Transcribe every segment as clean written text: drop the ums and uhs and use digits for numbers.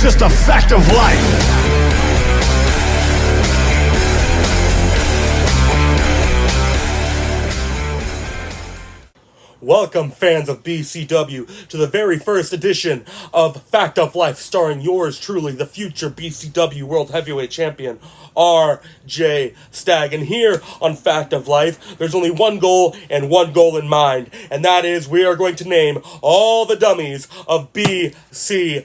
just a fact of life. Welcome, fans of BCW, to the very first edition of Fact of Life, starring yours truly, the future BCW World Heavyweight Champion, RJ Stagg. And here on Fact of Life, there's only one goal and one goal in mind, and that is we are going to name all the dummies of BCW.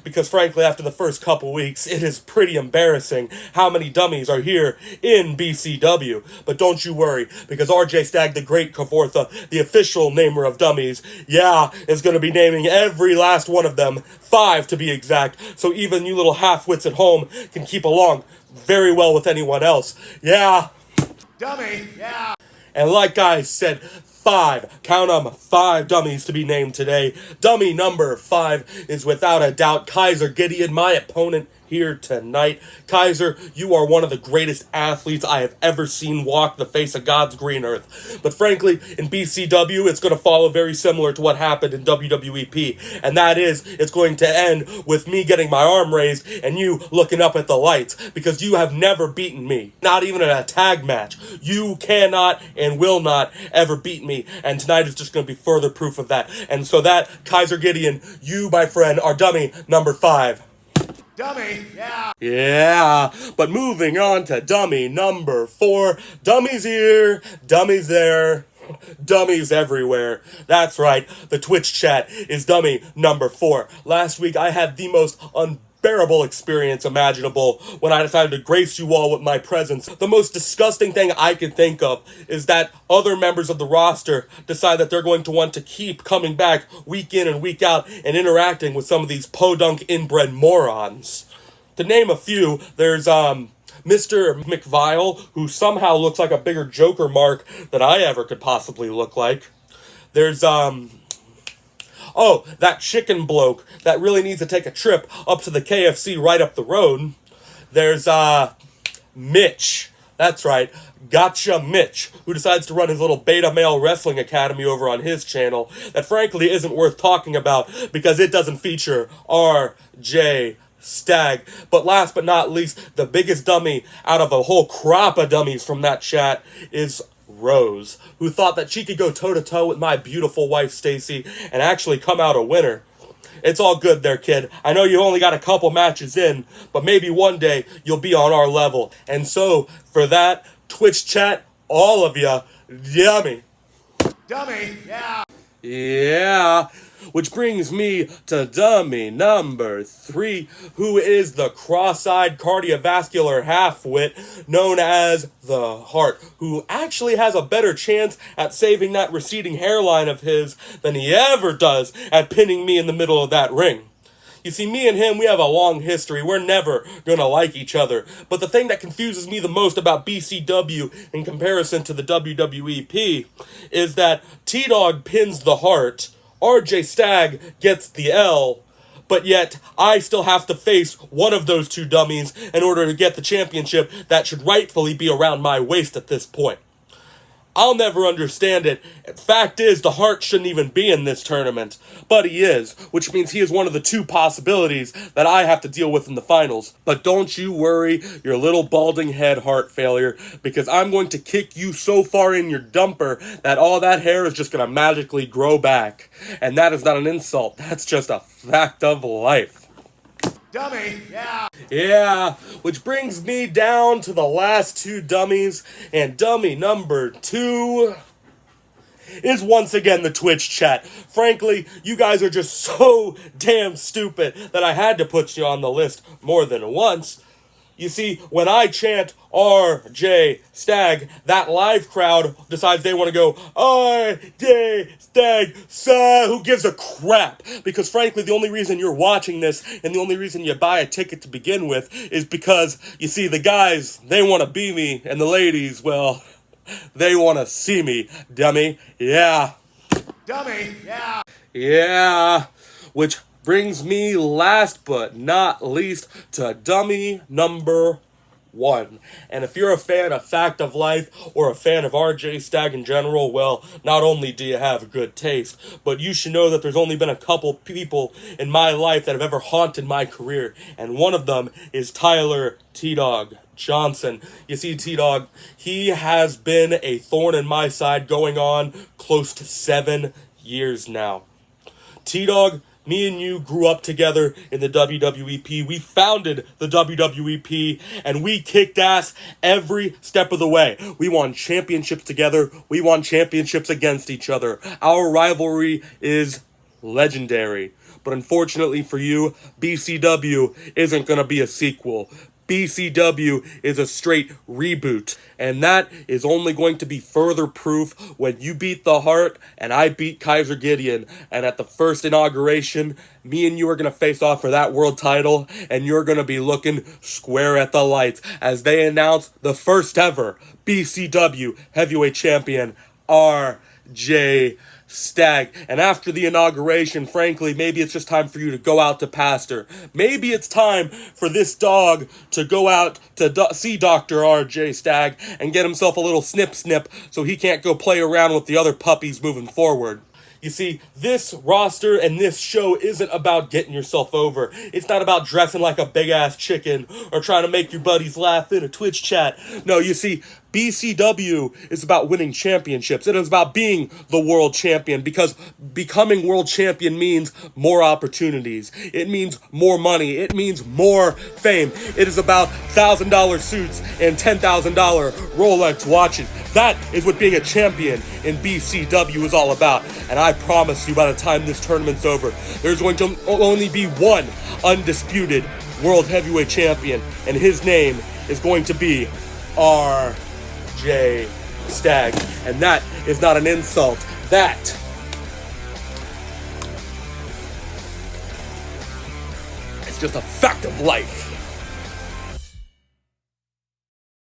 Because frankly, after the first couple weeks, it is pretty embarrassing how many dummies are here in BCW. But don't you worry, because RJ Stagg, the Great Kavortha, the official namer of dummies, is going to be naming every last one of them, 5 to be exact, so even you little half-wits at home can keep along very well with anyone else. Dummy, And like I said, 5, count 'em, 5 dummies to be named today. Dummy number 5 is without a doubt Kaiser Gideon, my opponent here tonight. Kaiser, you are one of the greatest athletes I have ever seen walk the face of God's green earth. But frankly, in BCW, it's going to follow very similar to what happened in WWEP. And that is, it's going to end with me getting my arm raised and you looking up at the lights. Because you have never beaten me. Not even in a tag match. You cannot and will not ever beat me. And tonight is just going to be further proof of that. And so that, Kaiser Gideon, you, my friend, are dummy number 5. dummy, But moving on to dummy number 4. Dummies here, dummies there, dummies everywhere. That's right, the Twitch chat is dummy number 4. Last week I had the most unbearable experience imaginable when I decided to grace you all with my presence. The most disgusting thing I can think of is that other members of the roster decide that they're going to want to keep coming back week in and week out and interacting with some of these podunk inbred morons. To name a few, there's Mr. McVile, who somehow looks like a bigger Joker mark than I ever could possibly look like. There's that chicken bloke that really needs to take a trip up to the KFC right up the road. There's, Mitch. That's right. Gotcha Mitch, who decides to run his little beta male wrestling academy over on his channel that frankly isn't worth talking about because it doesn't feature RJ Stagg. But last but not least, the biggest dummy out of a whole crop of dummies from that chat is Rose, who thought that she could go toe-to-toe with my beautiful wife Stacy and actually come out a winner. It's all good there, kid. I know you only got a couple matches in, but maybe one day you'll be on our level. And so, for that, Twitch chat, all of ya, dummy. dummy, Which brings me to dummy number 3, who is the cross-eyed cardiovascular half-wit known as the Heart, who actually has a better chance at saving that receding hairline of his than he ever does at pinning me in the middle of that ring. You see, me and him, we have a long history. We're never gonna like each other. But the thing that confuses me the most about BCW in comparison to the WWEP is that T-Dog pins the Heart, RJ Stagg gets the L, but yet I still have to face one of those two dummies in order to get the championship that should rightfully be around my waist at this point. I'll never understand it. Fact is, the Heart shouldn't even be in this tournament. But he is, which means he is one of the 2 possibilities that I have to deal with in the finals. But don't you worry, your little balding head heart failure, because I'm going to kick you so far in your dumper that all that hair is just going to magically grow back. And that is not an insult. That's just a fact of life. dummy, Which brings me down to the last 2 dummies, and dummy number 2 is once again the Twitch chat. Frankly, you guys are just so damn stupid that I had to put you on the list more than once. You see, when I chant RJ Stagg, that live crowd decides they want to go RJ Stagg, who gives a crap? Because frankly, the only reason you're watching this and the only reason you buy a ticket to begin with is because, you see, the guys, they want to be me, and the ladies, well, they want to see me, dummy. dummy, Which brings me last but not least to dummy number one. And if you're a fan of Fact of Life or a fan of RJ Stagg in general, well, not only do you have good taste, but you should know that there's only been a couple people in my life that have ever haunted my career, and one of them is Tyler T-Dog Johnson. You see, T-Dog, he has been a thorn in my side going on close to 7 years now. T-Dog, me and you grew up together in the WWEP. We founded the WWEP, and we kicked ass every step of the way. We won championships together. We won championships against each other. Our rivalry is legendary. But unfortunately for you, BCW isn't going to be a sequel. BCW is a straight reboot, and that is only going to be further proof when you beat the Heart and I beat Kaiser Gideon, and at the first inauguration, me and you are going to face off for that world title, and you're going to be looking square at the lights as they announce the first ever BCW heavyweight champion, RJ Stagg. And after the inauguration, frankly, maybe it's just time for you to go out to pasture. Maybe it's time for this dog to go out to see Dr. RJ Stagg and get himself a little snip so he can't go play around with the other puppies moving forward. You see, this roster and this show isn't about getting yourself over. It's not about dressing like a big-ass chicken or trying to make your buddies laugh in a Twitch chat. No, you see, BCW is about winning championships. It is about being the world champion, because becoming world champion means more opportunities. It means more money. It means more fame. It is about $1,000 suits and $10,000 Rolex watches. That is what being a champion in BCW is all about. And I promise you, by the time this tournament's over, there's going to only be one undisputed world heavyweight champion, and his name is going to be RJ Stagg. And that is not an insult. That is just a fact of life.